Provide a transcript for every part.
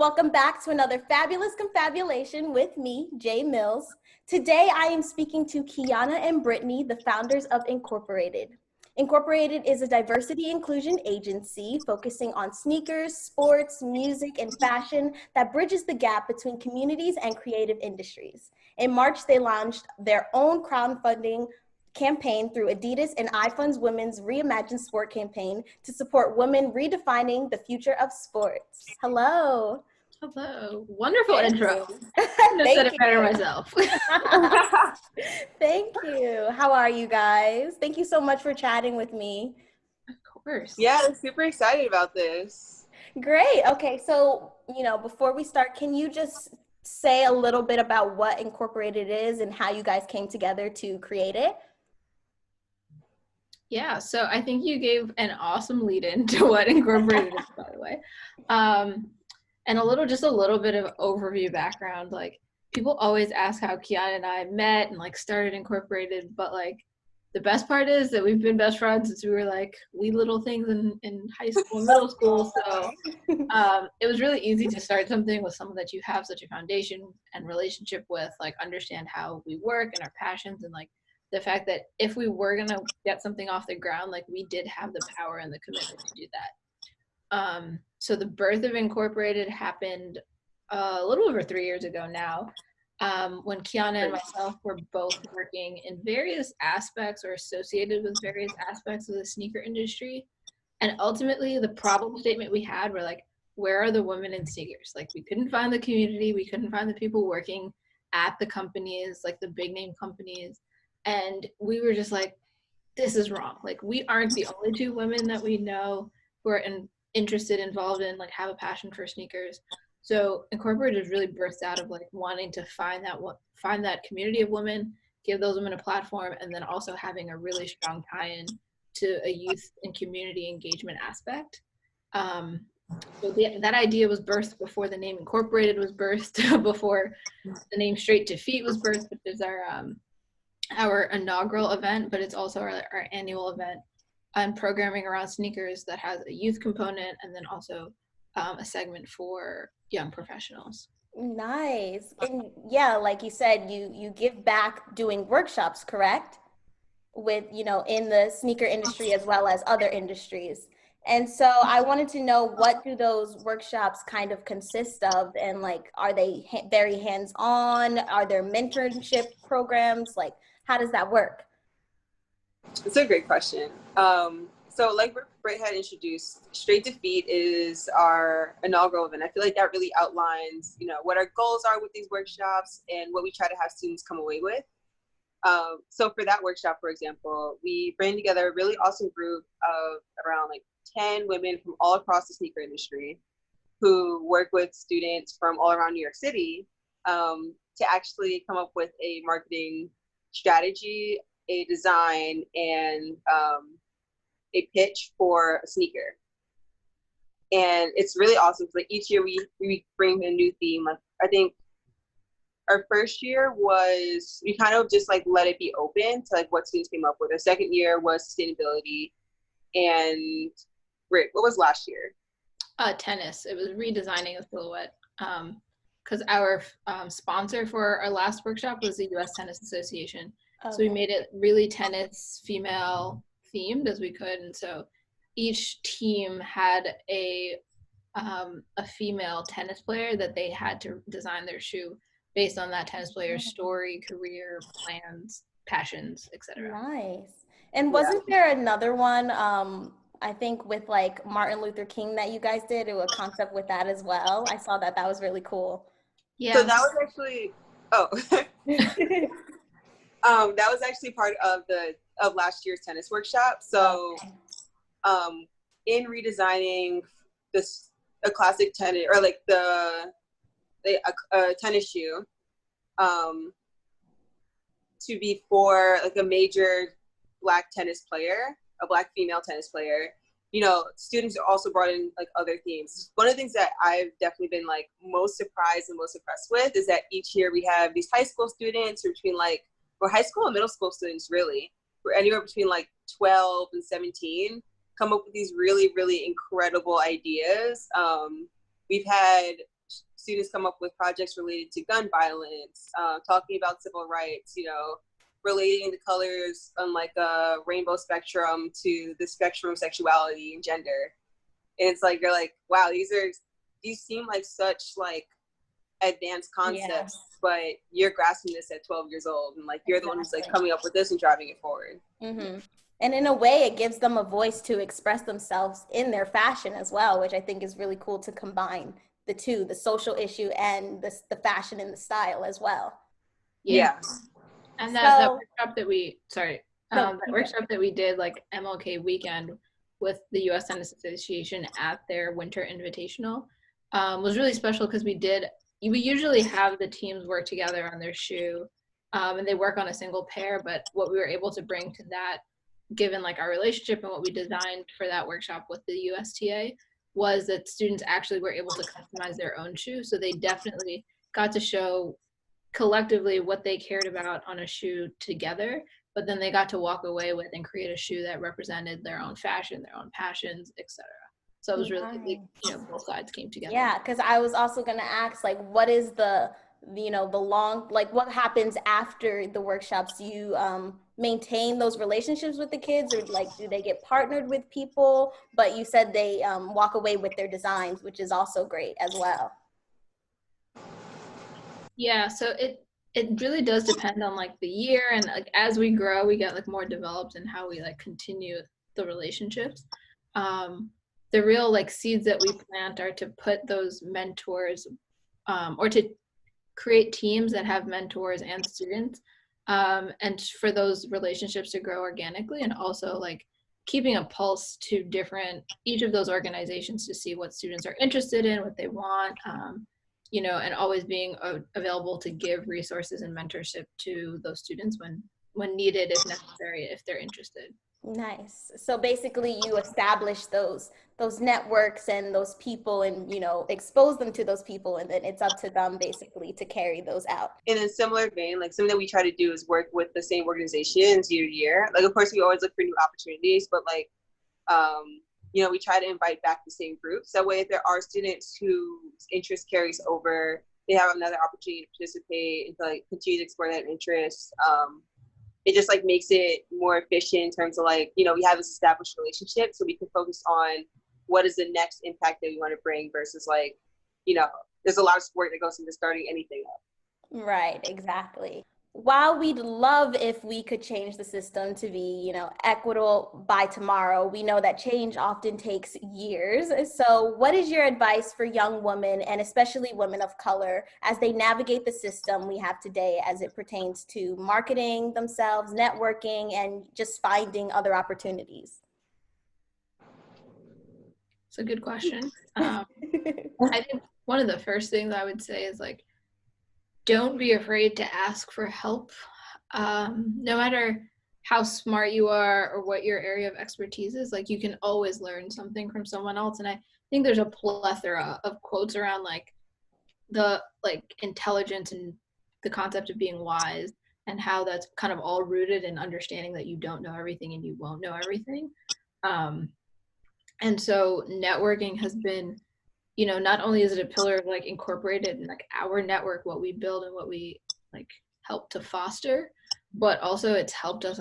welcome back to another Fabulous Confabulation with me, Jay Mills. Today I am speaking to Kiana and Brittany, the founders of IncorpHerated. IncorpHerated is a diversity inclusion agency focusing on sneakers, sports, music, and fashion that bridges the gap between communities and creative industries. In March, they launched their own crowdfunding campaign through Adidas and iFund's Women's Reimagined Sport campaign to support women redefining the future of sports. Hello. Hello. Wonderful intro. I said it better myself. Thank you. How are you guys? Thank you so much for chatting with me. Of course. Yeah, I'm super excited about this. Great. Okay, so, before we start, can you just say a little bit about what IncorpHerated is and how you guys came together to create it? Yeah, so I think you gave an awesome lead in to what IncorpHerated is, by the way. And a little bit of overview background. Like, people always ask how Kiana and I met and started IncorpHerated, but the best part is that we've been best friends since we were wee little things in high school and middle school. So it was really easy to start something with someone that you have such a foundation and relationship with, understand how we work and our passions, and the fact that if we were going to get something off the ground, we did have the power and the commitment to do that. So the birth of IncorpHerated happened a little over 3 years ago now, when Kiana and myself were both working in various aspects or associated with various aspects of the sneaker industry. And ultimately, the problem statement we had were where are the women in sneakers? We couldn't find the community. We couldn't find the people working at the companies, the big name companies. And we were just this is wrong. We aren't the only two women that we know who are interested, involved in, have a passion for sneakers. So IncorpHerated really birthed out of wanting to find that community of women, give those women a platform, and then also having a really strong tie-in to a youth and community engagement aspect. So that idea was birthed before the name IncorpHerated was birthed, before the name Straight to Feet was birthed, which is our inaugural event, but it's also our annual event and programming around sneakers that has a youth component and then also a segment for young professionals. Nice. And yeah, like you said, you give back doing workshops, correct? With, in the sneaker industry as well as other industries. And so I wanted to know, what do those workshops kind of consist of? And are they very hands-on? Are there mentorship programs? How does that work? It's a great question. So like Britt had introduced, Straight to Feet is our inaugural event. I feel like that really outlines, what our goals are with these workshops and what we try to have students come away with. So for that workshop, for example, we bring together a really awesome group of around 10 women from all across the sneaker industry who work with students from all around New York City to actually come up with a marketing strategy, a design, and a pitch for a sneaker. And it's really awesome. Each year we bring a new theme. I think our first year was, we kind of just let it be open to what students came up with. Our second year was sustainability. And Britt, what was last year? Tennis. It was redesigning a silhouette. Because our sponsor for our last workshop was the U.S. Tennis Association. Okay. So we made it really tennis female themed as we could. And so each team had a female tennis player that they had to design their shoe based on that tennis player's story, career, plans, passions, etc. Nice. And wasn't there another one, I think with Martin Luther King that you guys did, a concept with that as well? I saw that was really cool. Yeah. So that was actually, that was actually part of last year's tennis workshop. So in redesigning a classic tennis, or a tennis shoe to be for a major Black tennis player, a Black female tennis player, students are also brought in other themes. One of the things that I've definitely been most surprised and most impressed with is that each year we have these high school students who are between or high school and middle school students really, who are anywhere between 12 and 17, come up with these really, really incredible ideas. We've had students come up with projects related to gun violence, talking about civil rights, you know, relating the colors on like a rainbow spectrum to the spectrum of sexuality and gender. And it's like, you're like, wow, these seem like such like advanced concepts, but you're grasping this at 12 years old, and like you're the one who's like coming up with this and driving it forward. And in a way, it gives them a voice to express themselves in their fashion as well, which I think is really cool to combine the two, the social issue and the fashion and the style as well. And that workshop that we did, like MLK weekend with the U.S. Tennis Association at their Winter Invitational, was really special because we usually have the teams work together on their shoe, and they work on a single pair, but what we were able to bring to that, given like our relationship and what we designed for that workshop with the USTA, was that students actually were able to customize their own shoe. So they definitely got to show collectively what they cared about on a shoe together, but then they got to walk away with and create a shoe that represented their own fashion, their own passions, etc. So it was really, you know, both sides came together. Yeah, because I was also going to ask, like, what is the long, like, what happens after the workshops? Do you maintain those relationships with the kids, or like, do they get partnered with people? But you said they walk away with their designs, which is also great as well. Yeah, so it really does depend on like the year, and like as we grow, we get like more developed in how we like continue the relationships. The real like seeds that we plant are to put those mentors, or to create teams that have mentors and students, and for those relationships to grow organically, and also like keeping a pulse to each of those organizations to see what students are interested in, what they want, you know, and always being available to give resources and mentorship to those students when needed, if necessary, if they're interested. Nice. So basically you establish those networks and those people, and, you know, expose them to those people, and then it's up to them basically to carry those out. In a similar vein, like something that we try to do is work with the same organizations year to year. Like, of course, we always look for new opportunities, but like, you know, we try to invite back the same groups. That way, if there are students whose interest carries over, they have another opportunity to participate and to like continue to explore that interest. It just like makes it more efficient in terms of like, you know, we have this established relationship, so we can focus on what is the next impact that we want to bring versus like, you know, there's a lot of work that goes into starting anything up. Right, exactly. While we'd love if we could change the system to be, you know, equitable by tomorrow, we know that change often takes years. So what is your advice for young women, and especially women of color, as they navigate the system we have today as it pertains to marketing themselves, networking, and just finding other opportunities? It's a good question. I think one of the first things I would say is like, don't be afraid to ask for help. No matter how smart you are or what your area of expertise is, like you can always learn something from someone else. And I think there's a plethora of quotes around like the like intelligence and the concept of being wise, and how that's kind of all rooted in understanding that you don't know everything and you won't know everything. And so networking has been, you know, not only is it a pillar of like Incorporated and like our network, what we build and what we like help to foster, but also it's helped us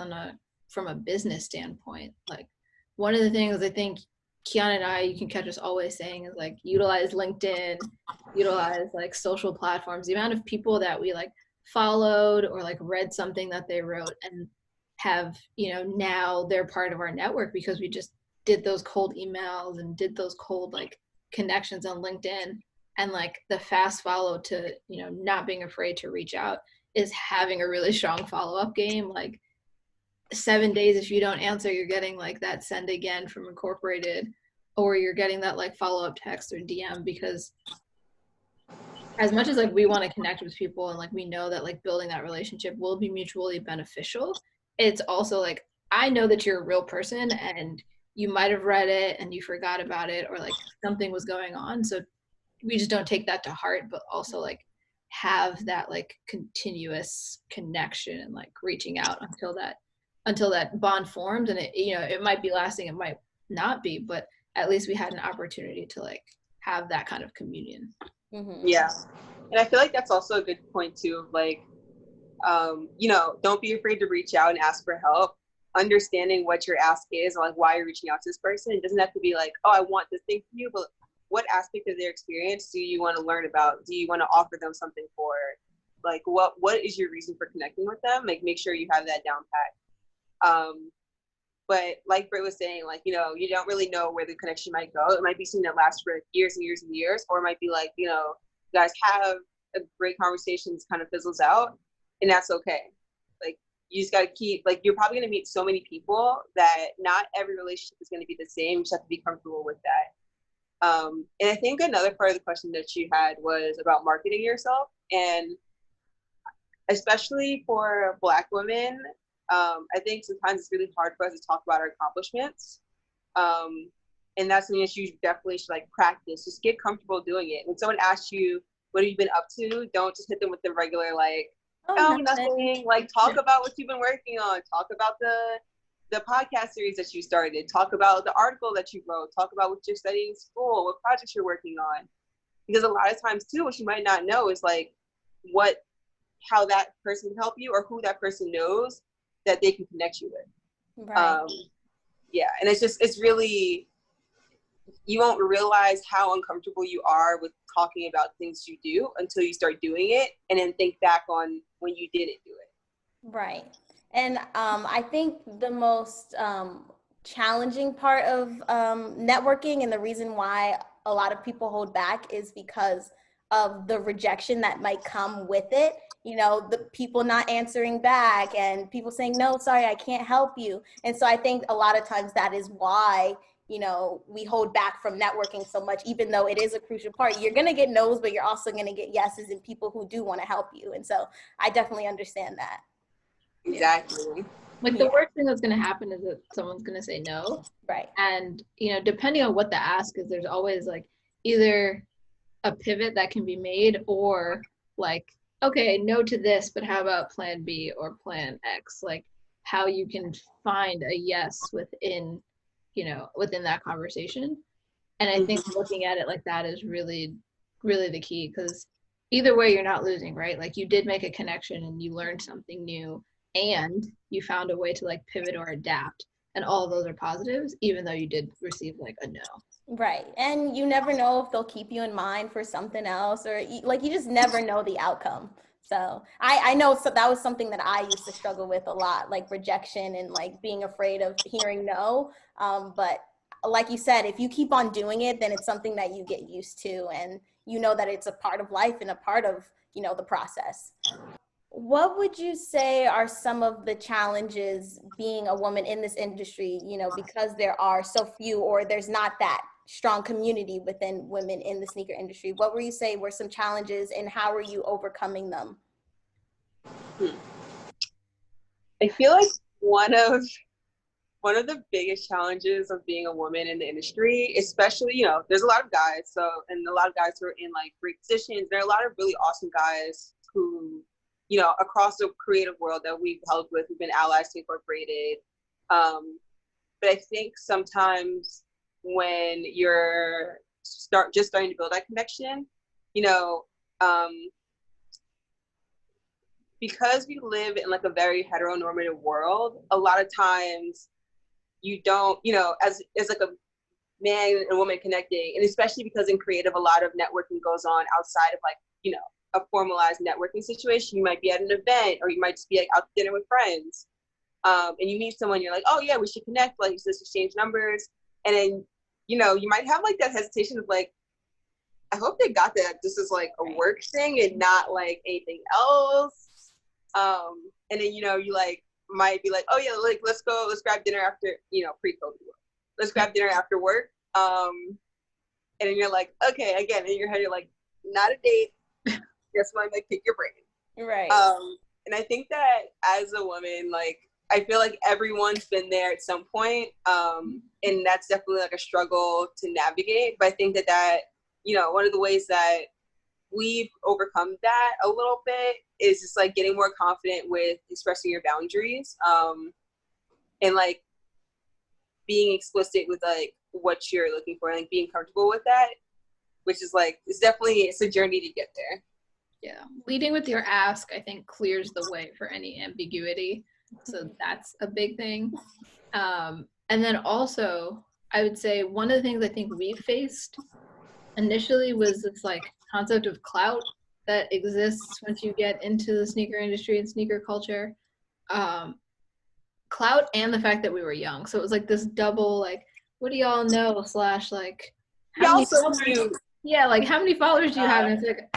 from a business standpoint. Like one of the things I think Kiana and I, you can catch us always saying is like, utilize LinkedIn, utilize like social platforms. The amount of people that we like followed or like read something that they wrote and have, you know, now they're part of our network because we just did those cold emails and did those cold like connections on LinkedIn, and like the fast follow to, you know, not being afraid to reach out is having a really strong follow-up game. Like 7 days, if you don't answer, you're getting like that send again from Incorporated, or you're getting that like follow-up text or DM, because as much as like we want to connect with people and like we know that like building that relationship will be mutually beneficial, it's also like, I know that you're a real person and you might have read it and you forgot about it, or like something was going on. So we just don't take that to heart, but also like have that like continuous connection and like reaching out until that bond forms. And it, you know, it might be lasting, it might not be, but at least we had an opportunity to like have that kind of communion. Yeah. And I feel like that's also a good point too, of like, you know, don't be afraid to reach out and ask for help. Understanding what your ask is, or like why you're reaching out to this person. It doesn't have to be like, oh, I want this thing from you, but what aspect of their experience do you want to learn about? Do you want to offer them something for? Like, what is your reason for connecting with them? Like, make sure you have that down pat. But like Britt was saying, like, you know, you don't really know where the connection might go. It might be something that lasts for years and years and years, or it might be like, you know, you guys have a great conversation, kind of fizzles out, and that's okay. Like, you just got to keep, like, you're probably going to meet so many people that not every relationship is going to be the same. You just have to be comfortable with that. And I think another part of the question that you had was about marketing yourself. And especially for Black women, I think sometimes it's really hard for us to talk about our accomplishments. And that's something that you definitely should like practice. Just get comfortable doing it. When someone asks you, what have you been up to? Don't just hit them with the regular, like, oh, nothing. Like, talk about what you've been working on. Talk about the podcast series that you started. Talk about the article that you wrote. Talk about what you're studying in school, what projects you're working on. Because a lot of times too, what you might not know is like how that person can help you, or who that person knows that they can connect you with. Right. Yeah, and it's really, you won't realize how uncomfortable you are with talking about things you do until you start doing it, and then think back on when you didn't do it. Right. And I think the most challenging part of networking, and the reason why a lot of people hold back, is because of the rejection that might come with it. You know, the people not answering back and people saying, no, sorry, I can't help you. And so I think a lot of times that is why, you know, we hold back from networking so much, even though it is a crucial part. You're going to get no's, but you're also going to get yeses, and people who do want to help you. And so I definitely understand that. Exactly. Like, the worst thing that's going to happen is that someone's going to say no. Right. And, you know, depending on what the ask is, there's always like either a pivot that can be made, or like, okay, no to this, but how about plan B or plan X? Like, how you can find a yes within, you know, within that conversation. And I think looking at it like that is really, really the key, because either way, you're not losing, right? Like, you did make a connection and you learned something new, and you found a way to like pivot or adapt. And all of those are positives, even though you did receive like a no. Right. And you never know if they'll keep you in mind for something else, or like, you just never know the outcome. So I know, so that was something that I used to struggle with a lot, like rejection and like being afraid of hearing no. But like you said, if you keep on doing it, then it's something that you get used to, and you know that it's a part of life and a part of, you know, the process. What would you say are some of the challenges being a woman in this industry, you know, because there are so few, or there's not that strong community within women in the sneaker industry? What would you say were some challenges, and how are you overcoming them? I feel like one of the biggest challenges of being a woman in the industry, especially, you know, there's a lot of guys, and a lot of guys who are in like great positions. There are a lot of really awesome guys who, you know, across the creative world that we've helped with, who've been allies to IncorpHerated. But I think sometimes when you're just starting to build that connection, you know, because we live in like a very heteronormative world, a lot of times you don't, you know, as like a man and woman connecting, and especially because in creative, a lot of networking goes on outside of like, you know, a formalized networking situation. You might be at an event, or you might just be like out to dinner with friends, and you meet someone, you're like, oh yeah, we should connect, like, just exchange numbers. And then, you know, you might have like that hesitation of like, I hope they got that this is like a work thing and not like anything else. And then, you know, you like might be like, oh yeah, like let's grab dinner after, you know, pre-COVID, let's grab dinner after work. And then you're like, okay, again, in your head you're like, not a date. Guess what? I'm gonna kick your brain. Right. And I think that as a woman, like, I feel like everyone's been there at some point. And that's definitely like a struggle to navigate. But I think that, you know, one of the ways that we've overcome that a little bit is just like getting more confident with expressing your boundaries, and like being explicit with like what you're looking for, and like being comfortable with that, which is like, it's a journey to get there. Yeah, leading with your ask, I think, clears the way for any ambiguity. So that's a big thing. And then also, I would say one of the things I think we faced initially was this like concept of clout that exists once you get into the sneaker industry and sneaker culture. Clout and the fact that we were young. So it was like this double, like, what do y'all know / like, how many followers? Yeah, like, how many followers do you have? And it's like,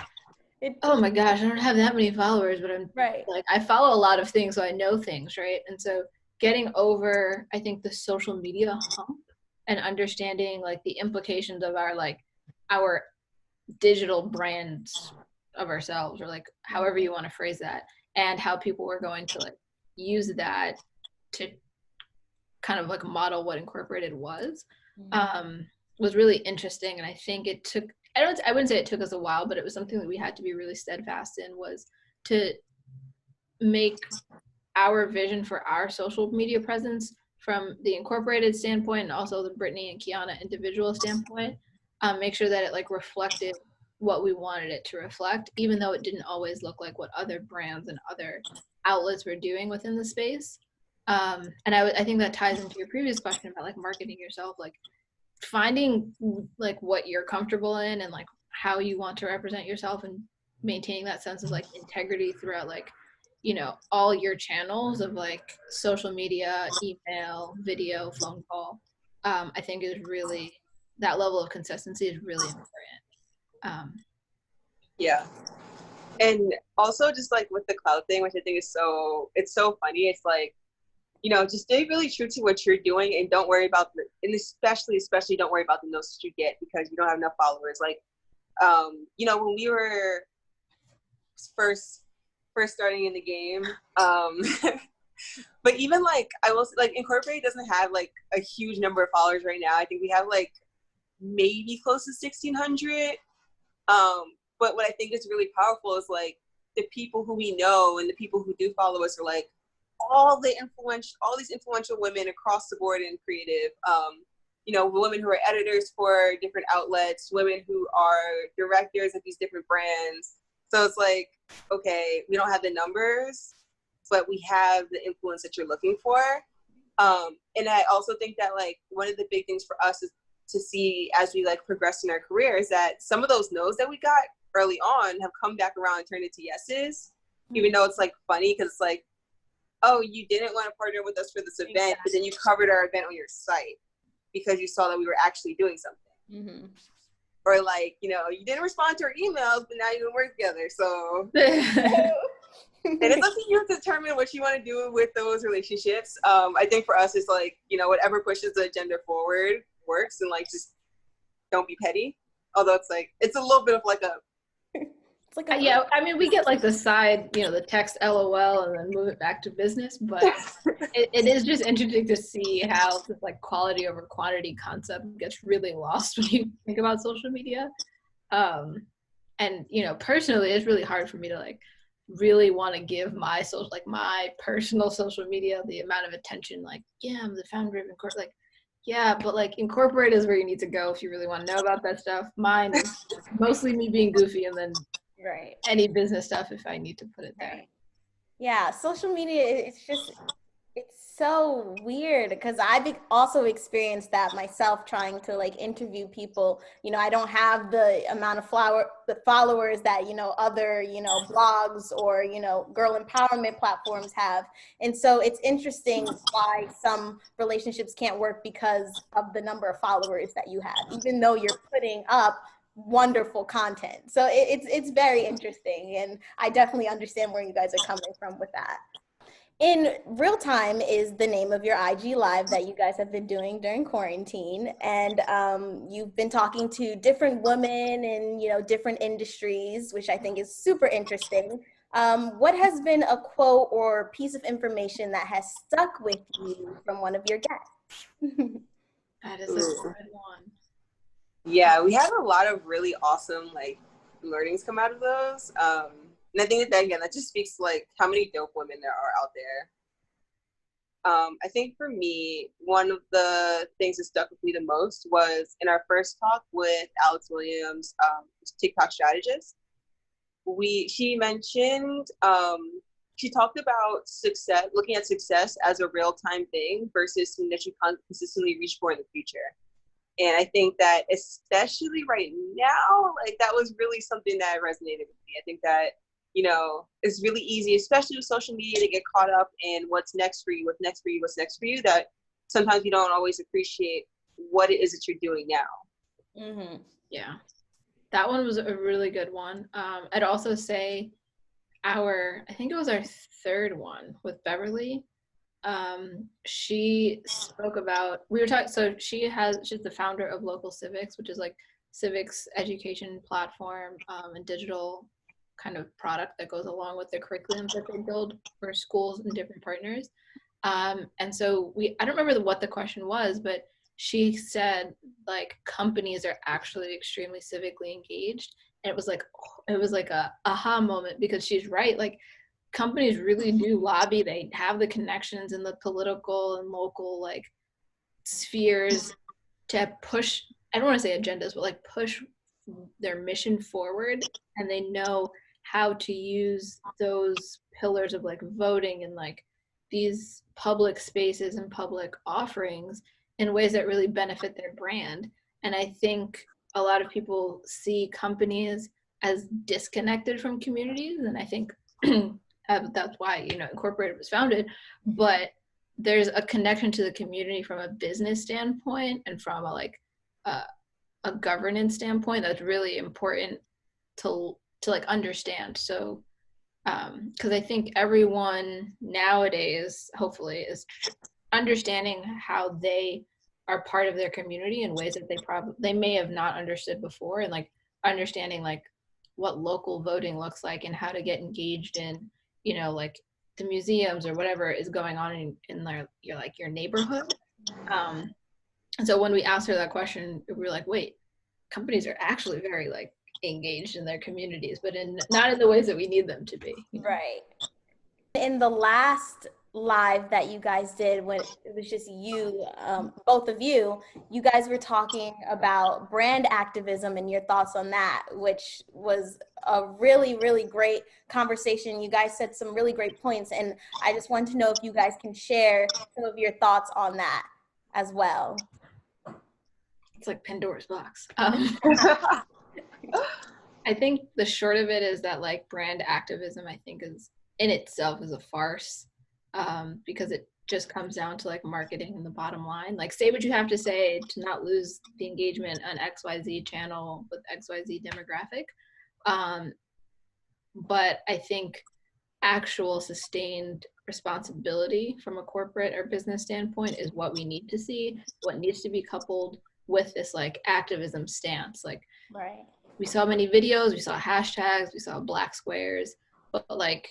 oh my gosh, I don't have that many followers, but I'm like, I follow a lot of things, so I know things, right? And so getting over, I think, the social media hump and understanding like the implications of our digital brands of ourselves, or like however you want to phrase that, and how people were going to like use that to kind of like model what Incorporated was really interesting. And I think it took, I wouldn't say it took us a while, but it was something that we had to be really steadfast in, was to make our vision for our social media presence from the Incorporated standpoint, and also the Brittany and Kiana individual standpoint, make sure that it like reflected what we wanted it to reflect, even though it didn't always look like what other brands and other outlets were doing within the space. And I think that ties into your previous question about like marketing yourself, like finding like what you're comfortable in and like how you want to represent yourself, and maintaining that sense of like integrity throughout like, you know, all your channels of like social media, email, video, phone call. I think is really, that level of consistency is really important. Yeah. And also just like with the cloud thing, which I think is it's so funny. It's like, you know, just stay really true to what you're doing, and don't worry about and especially don't worry about the notes that you get because you don't have enough followers. Like, you know, when we were first starting in the game, but even like, I will say, like, Incorporated doesn't have like a huge number of followers right now. I think we have like maybe close to 1,600. But what I think is really powerful is like the people who we know and the people who do follow us are like all these influential women across the board in creative. You know, women who are editors for different outlets, women who are directors of these different brands. So it's like, okay, we don't have the numbers, but we have the influence that you're looking for. And I also think that like one of the big things for us is to see as we like progress in our career is that some of those no's that we got early on have come back around and turned into yeses, even though it's like funny because it's like, oh, you didn't want to partner with us for this event, but then you covered our event on your site because you saw that we were actually doing something. Mm-hmm. Or like, you know, you didn't respond to our emails, but now you're gonna work together. So and it's up to you to determine what you want to do with those relationships. I think for us, it's like, you know, whatever pushes the agenda forward works, and like just don't be petty. Although it's like, it's a little bit of like a it's like yeah, I mean, we get like the side, you know, the text LOL and then move it back to business, but it is just interesting to see how this like quality over quantity concept gets really lost when you think about social media. And you know, personally, it's really hard for me to like really want to give my personal social media the amount of attention. Like, yeah, I'm the founder of Incorp. Like, yeah, but like Incorporated is where you need to go if you really want to know about that stuff. Mine is mostly me being goofy, and then any business stuff if I need to put it there. Yeah, social media, it's so weird because I've also experienced that myself trying to like interview people. You know, I don't have the amount of followers that, you know, other, you know, blogs or, you know, girl empowerment platforms have. And so it's interesting why some relationships can't work because of the number of followers that you have, even though you're putting up wonderful content. So it's very interesting, and I definitely understand where you guys are coming from with that. In Real Time is the name of your IG live that you guys have been doing during quarantine, and you've been talking to different women in, you know, different industries, which I think is super interesting. What has been a quote or piece of information that has stuck with you from one of your guests? That is a good one. Yeah, we had a lot of really awesome like learnings come out of those. And I think that again, that just speaks to like how many dope women there are out there. I think for me, one of the things that stuck with me the most was in our first talk with Alex Williams, TikTok strategist. She mentioned, she talked about success, looking at success as a real-time thing versus something that you consistently reach for in the future. And I think that especially right now, like that was really something that resonated with me. I think that, you know, it's really easy, especially with social media, to get caught up in what's next for you, that sometimes you don't always appreciate what it is that you're doing now. Mm-hmm. Yeah. That one was a really good one. I'd also say I think it was our third one with Beverly. She spoke about, so she's the founder of Local Civics, which is like civics education platform, and digital kind of product that goes along with the curriculums that they build for schools and different partners. And so I don't remember what the question was, but she said like companies are actually extremely civically engaged. And it was like a aha moment, because she's right. Like companies really do lobby. They have the connections in the political and local like spheres to push, I don't want to say agendas, but like push their mission forward. And they know how to use those pillars of like voting and like these public spaces and public offerings in ways that really benefit their brand. And I think a lot of people see companies as disconnected from communities, and I think that's why, you know, Incorporated was founded. But there's a connection to the community from a business standpoint and from a governance standpoint that's really important to like understand. So because I think everyone nowadays hopefully is understanding how they are part of their community in ways that they may have not understood before, and like understanding like what local voting looks like and how to get engaged in, you know, like the museums or whatever is going on in your neighborhood. And so when we asked her that question, we were like, wait, companies are actually very like engaged in their communities, but not in the ways that we need them to be. Right. In the last live that you guys did, when it was just you, both of you guys were talking about brand activism and your thoughts on that, which was a really, really great conversation. You guys said some really great points, and I just wanted to know if you guys can share some of your thoughts on that as well. It's like Pandora's box. I think the short of it is that like brand activism, I think is in itself is a farce, because it just comes down to like marketing and the bottom line. Like say what you have to say to not lose the engagement on XYZ channel with XYZ demographic. But I think actual sustained responsibility from a corporate or business standpoint is what we need to see, what needs to be coupled with this like activism stance. Like, right. We saw many videos, we saw hashtags, we saw black squares, but like,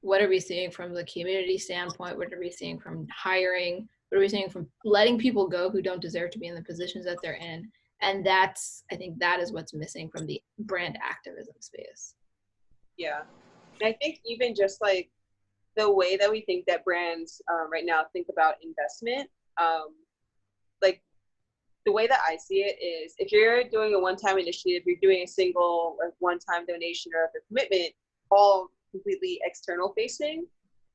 what are we seeing from the community standpoint? What are we seeing from hiring? What are we seeing from letting people go who don't deserve to be in the positions that they're in? And I think that is what's missing from the brand activism space. Yeah. And I think even just like the way that we think that brands right now think about investment, like the way that I see it is if you're doing a one-time initiative, you're doing a single like one-time donation or a commitment, all completely external facing,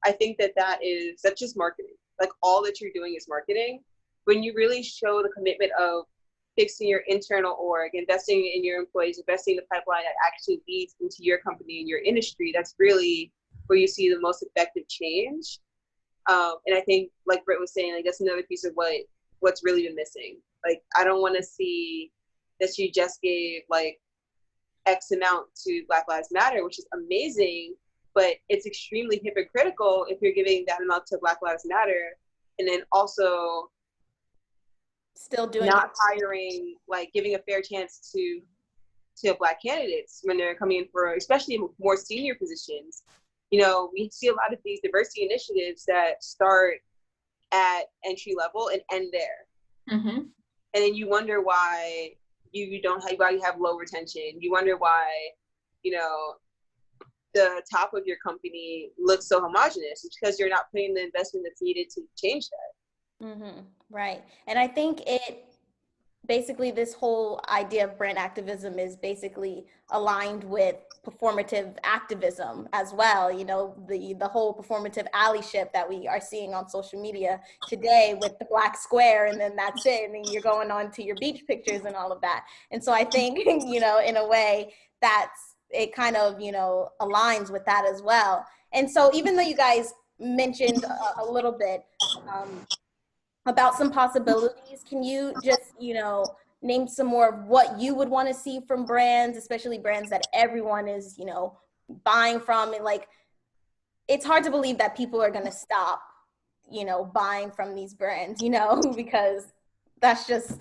I think that's just marketing. Like all that you're doing is marketing. When you really show the commitment of fixing your internal org, investing in your employees, investing in the pipeline that actually leads into your company and your industry, that's really where you see the most effective change. And I think, like Britt was saying, like that's another piece of what's really been missing. Like I don't want to see that you just gave like X amount to Black Lives Matter, which is amazing, but it's extremely hypocritical if you're giving that amount to Black Lives Matter and then also still doing not hiring, like giving a fair chance to Black candidates when they're coming in for, especially more senior positions. You know, we see a lot of these diversity initiatives that start at entry level and end there. Mm-hmm. And then you wonder why you have low retention. You wonder why, you know, the top of your company looks so homogenous. It's because you're not putting the investment that's needed to change that. Mm-hmm. Right. And I think basically this whole idea of brand activism is basically aligned with performative activism as well. You know, the whole performative allyship that we are seeing on social media today with the black square, and then that's it, and then you're going on to your beach pictures and all of that. And so I think, you know, in a way it kind of, you know, aligns with that as well. And so even though you guys mentioned a little bit about some possibilities, can you just, you know, name some more of what you would want to see from brands, especially brands that everyone is, you know, buying from? And like, it's hard to believe that people are going to stop, you know, buying from these brands, you know, because that's just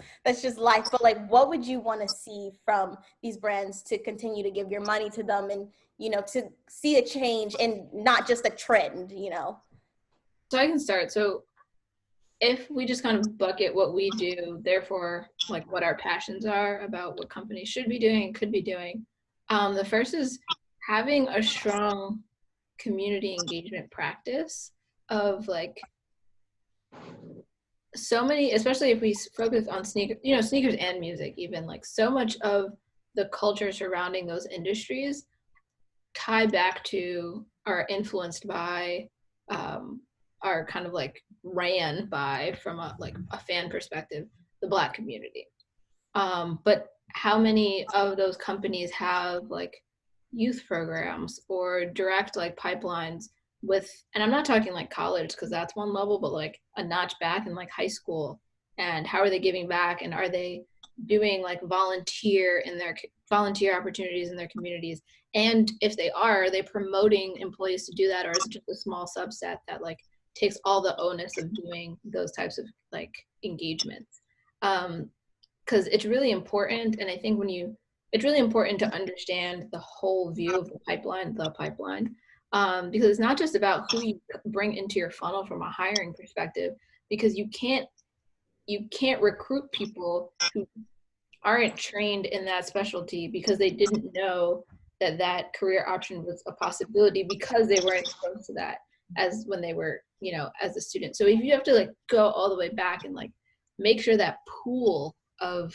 life. But like, what would you want to see from these brands to continue to give your money to them, and, you know, to see a change and not just a trend, you know? So I can start. So if we just kind of bucket what we do, therefore, like what our passions are about what companies should be doing and could be doing, the first is having a strong community engagement practice of like so many, especially if we focus on sneakers and music, even like so much of the culture surrounding those industries tie back to, are influenced by, are kind of like ran by, from a fan perspective, the Black community. But how many of those companies have like youth programs or direct like pipelines with, and I'm not talking like college because that's one level, but like a notch back in like high school, and how are they giving back, and are they doing like volunteer opportunities in their communities? And if they are they promoting employees to do that, or is it just a small subset that like takes all the onus of doing those types of like engagements? Because it's really important, and I think it's really important to understand the whole view of the pipeline, because it's not just about who you bring into your funnel from a hiring perspective, because you can't recruit people who aren't trained in that specialty because they didn't know that career option was a possibility, because they weren't exposed to that as when they were, you know, as a student. So if you have to like go all the way back and like make sure that pool of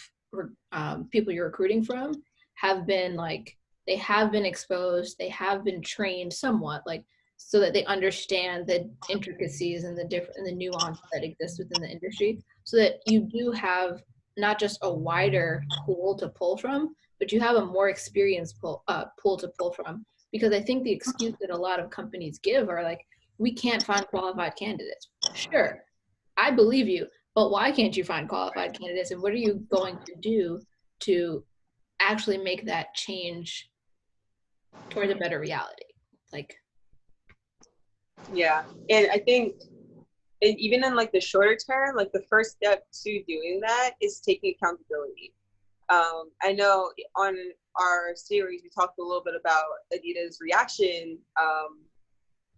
people you're recruiting from have been like, they have been exposed, they have been trained somewhat, like, so that they understand the intricacies and the nuance that exists within the industry, so that you do have not just a wider pool to pull from, but you have a more experienced pool to pull from. Because I think the excuse that a lot of companies give are like, we can't find qualified candidates. Sure, I believe you, but why can't you find qualified candidates, and what are you going to do to actually make that change towards a better reality? Like, yeah. And I think even in like the shorter term, like the first step to doing that is taking accountability. I know on our series we talked a little bit about Adidas' reaction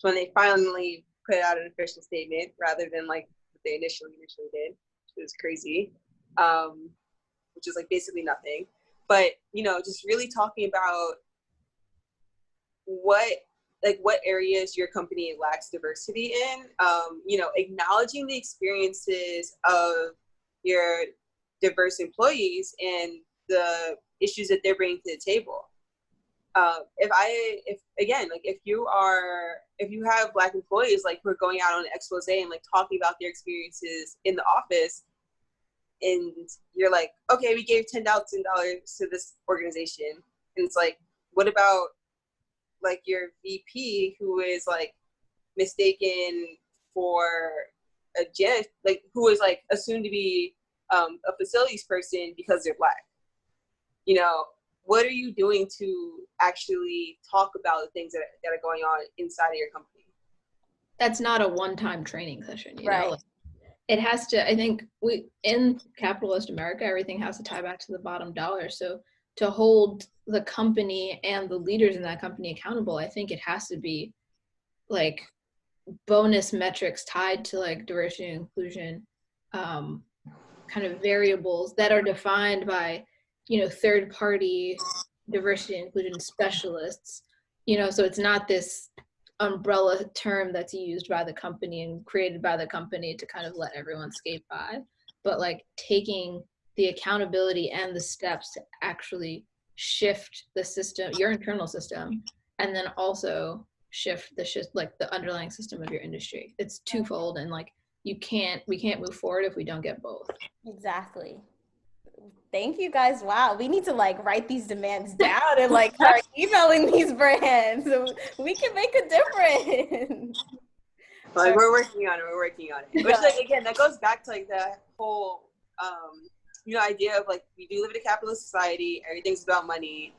when they finally put out an official statement rather than like what they initially did, which was crazy, which is like basically nothing. But, you know, just really talking about what areas your company lacks diversity in, you know, acknowledging the experiences of your diverse employees and the issues that they're bringing to the table. If you have Black employees like who are going out on an expose and like talking about their experiences in the office, and you're like, okay, we gave $10,000 to this organization, and it's like, what about like your VP who is like mistaken for a janitor, like who is like assumed to be a facilities person because they're Black? You know, what are you doing to actually talk about the things that are going on inside of your company? that's not a one-time training session, you Right. know? Like, it has to, I think in capitalist America, everything has to tie back to the bottom dollar. So to hold the company and the leaders in that company accountable, I think it has to be like bonus metrics tied to like diversity and inclusion, kind of variables that are defined by, you know, third-party diversity and inclusion specialists, so it's not this umbrella term that's used by the company and created by the company to kind of let everyone skate by, but like taking the accountability and the steps to actually shift the system, your internal system, and then also shift like the underlying system of your industry. It's twofold, and like we can't move forward if we don't get both. Exactly. Thank you guys. Wow, we need to like write these demands down and like start emailing these brands so we can make a difference. Like we're working on it. Which like again, that goes back to like the whole idea of like we do live in a capitalist society, everything's about money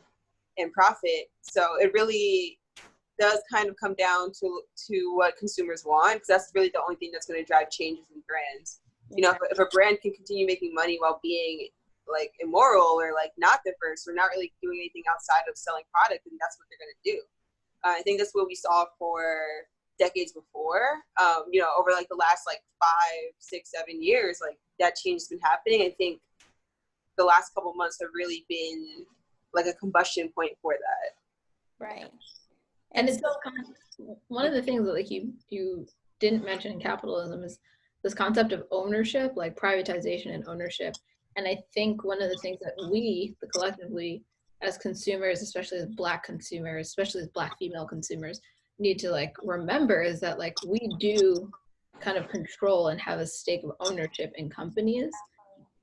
and profit. So it really does kind of come down to what consumers want, because that's really the only thing that's going to drive changes in brands. If a brand can continue making money while being like immoral or like not diverse or not really doing anything outside of selling product, then that's what they're going to do. I think that's what we saw for decades before. Over like the last like 5, 6, 7 years, like that change has been happening. I think the last couple months have really been like a combustion point for that. Right. And it's one of the things that like you didn't mention in capitalism is this concept of ownership, like privatization and ownership. And I think one of the things that collectively as consumers, especially as Black consumers, especially as Black female consumers, need to like remember is that like we do kind of control and have a stake of ownership in companies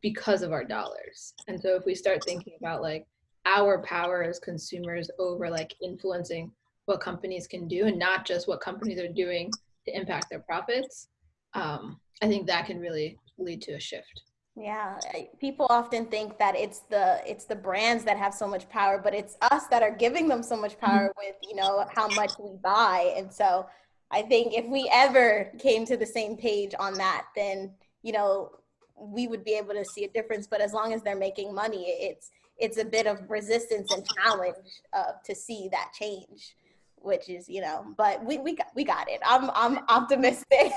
because of our dollars. And so if we start thinking about like our power as consumers over like influencing what companies can do and not just what companies are doing to impact their profits, I think that can really lead to a shift. Yeah, people often think that it's the brands that have so much power, but it's us that are giving them so much power with, how much we buy. And so I think if we ever came to the same page on that, then, we would be able to see a difference. But as long as they're making money, it's a bit of resistance and challenge to see that change, which is, but we got it. I'm optimistic.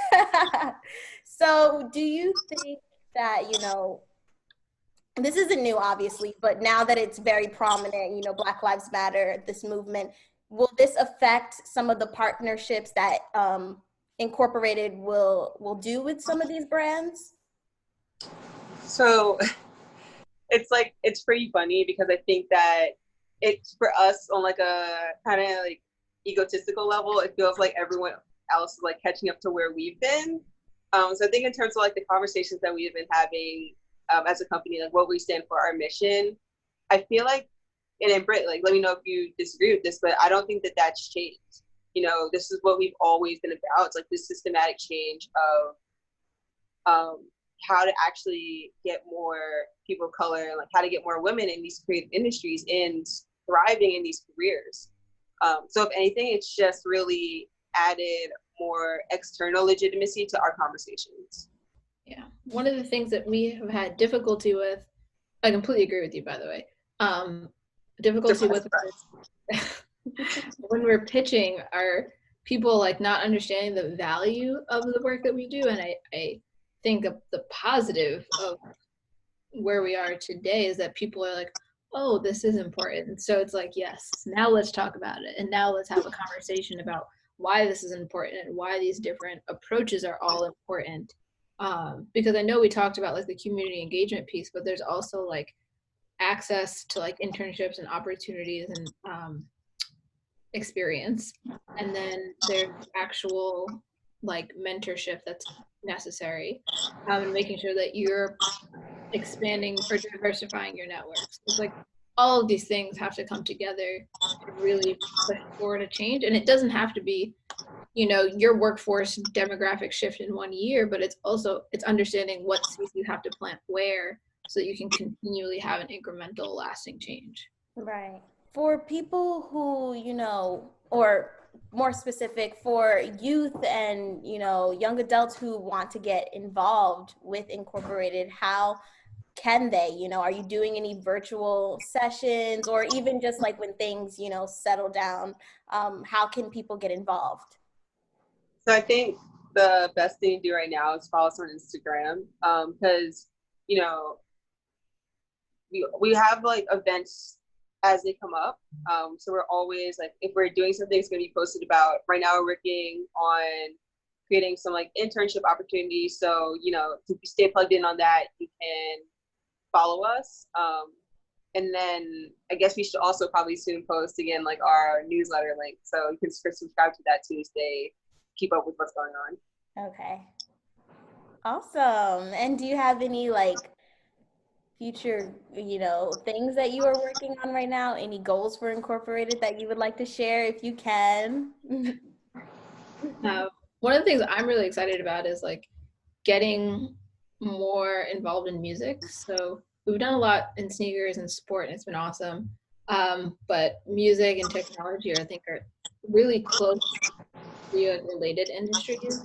So do you think that, this isn't new, obviously, but now that it's very prominent, Black Lives Matter, this movement, will this affect some of the partnerships that Incorporated will do with some of these brands? So it's pretty funny because I think that it's for us on like a kind of like egotistical level, it feels like everyone else is like catching up to where we've been. So I think in terms of like the conversations that we've been having as a company, like what we stand for, our mission, I feel like, and then Britt, like let me know if you disagree with this, but I don't think that that's changed. This is what we've always been about. It's like this systematic change of how to actually get more people of color, like how to get more women in these creative industries and thriving in these careers. So if anything, it's just really added more external legitimacy to our conversations. Yeah. One of the things that we have had difficulty with, I completely agree with you, by the way, difficulty with when we're pitching are people like not understanding the value of the work that we do. And I think the positive of where we are today is that people are like, oh, this is important. So it's like, yes, now let's talk about it. And now let's have a conversation about why this is important and why these different approaches are all important. Because I know we talked about like the community engagement piece, but there's also like access to like internships and opportunities and experience. And then there's actual like mentorship that's necessary, and making sure that you're expanding or diversifying your networks. It's like all of these things have to come together to really push forward a change. And it doesn't have to be, your workforce demographic shift in 1 year, but it's understanding what seeds you have to plant where so that you can continually have an incremental lasting change. Right. For people who, or more specific for youth and, young adults who want to get involved with Incorporated, how can they, are you doing any virtual sessions or even just like when things, settle down, how can people get involved? So I think the best thing to do right now is follow us on Instagram, because, we have like events as they come up. So we're always like, if we're doing something, it's going to be posted about. Right now, we're working on creating some like internship opportunities. So, you know, to stay plugged in on that, you can follow us. And then I guess we should also probably soon post again like our newsletter link. So you can subscribe to that too to keep up with what's going on. Okay. Awesome. And do you have any like future, you know, things that you are working on right now? Any goals for Incorporated that you would like to share if you can? One of the things I'm really excited about is like getting more involved in music. So we've done a lot in sneakers and sport, and it's been awesome. But music and technology, I think, are really close related industries.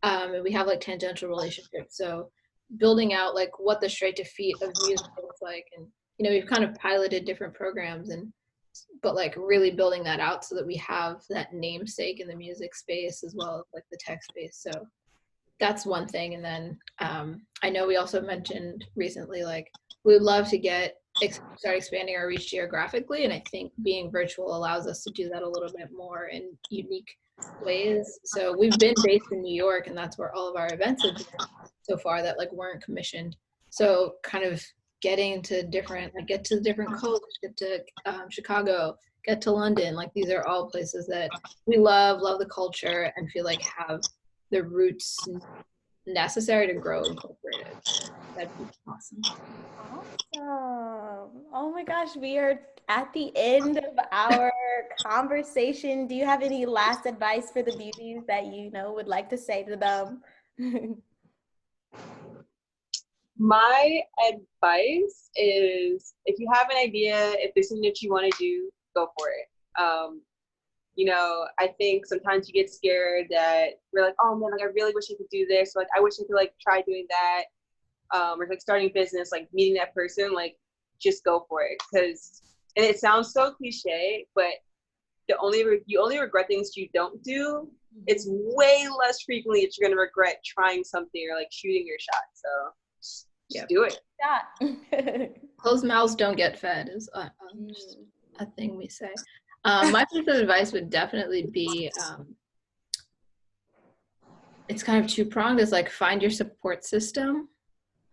And we have like tangential relationships. So building out like what the straight to feet of music looks like, and you know, we've kind of piloted different programs, but like really building that out so that we have that namesake in the music space as well as like the tech space. So that's one thing. And then I know we also mentioned recently, like we would love to start expanding our reach geographically. And I think being virtual allows us to do that a little bit more in unique ways. So we've been based in New York, and that's where all of our events have been so far that like weren't commissioned. So kind of getting to different, like get to the different coasts, get to Chicago, get to London. Like these are all places that we love the culture, and feel like have the roots necessary to grow Incorporated. That'd be awesome. Awesome. Oh my gosh, we are at the end of our conversation. Do you have any last advice for the beauties that you know would like to say to them? My advice is, if you have an idea, if there's something that you want to do, go for it. You know, I think sometimes you get scared that we're like, oh man, like I really wish I could do this. Like I wish I could like try doing that. Or like starting a business, like meeting that person, like just go for it. And it sounds so cliche, but you only regret things you don't do. It's way less frequently that you're gonna regret trying something or like shooting your shot. So just do it. Yeah. Closed mouths don't get fed is just a thing we say. My piece of advice would definitely be, it's kind of two-pronged. It's like find your support system,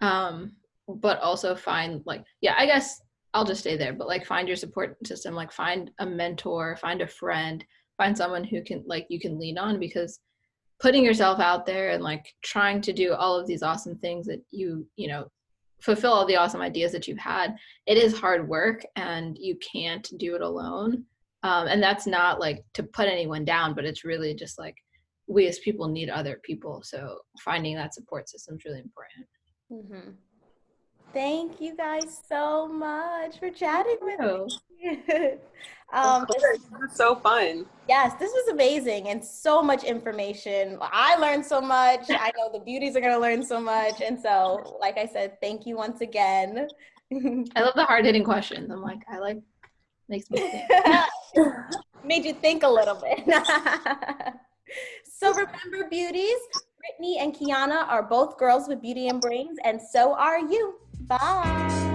but also find like, I guess I'll just stay there, but like find your support system, like find a mentor, find a friend, find someone who can like you can lean on, because putting yourself out there and like trying to do all of these awesome things that you know, fulfill all the awesome ideas that you've had, it is hard work and you can't do it alone. And that's not like to put anyone down, but it's really just like we as people need other people. So finding that support system is really important. Mm-hmm. Thank you guys so much for chatting with me. This was so fun. Yes, this was amazing and so much information. I learned so much. I know the beauties are going to learn so much. And so, like I said, thank you once again. I love the hard-hitting questions. I'm like, makes me think. Made you think a little bit. So remember, beauties, Brittany and Kiana are both girls with beauty and brains, and so are you. Bye.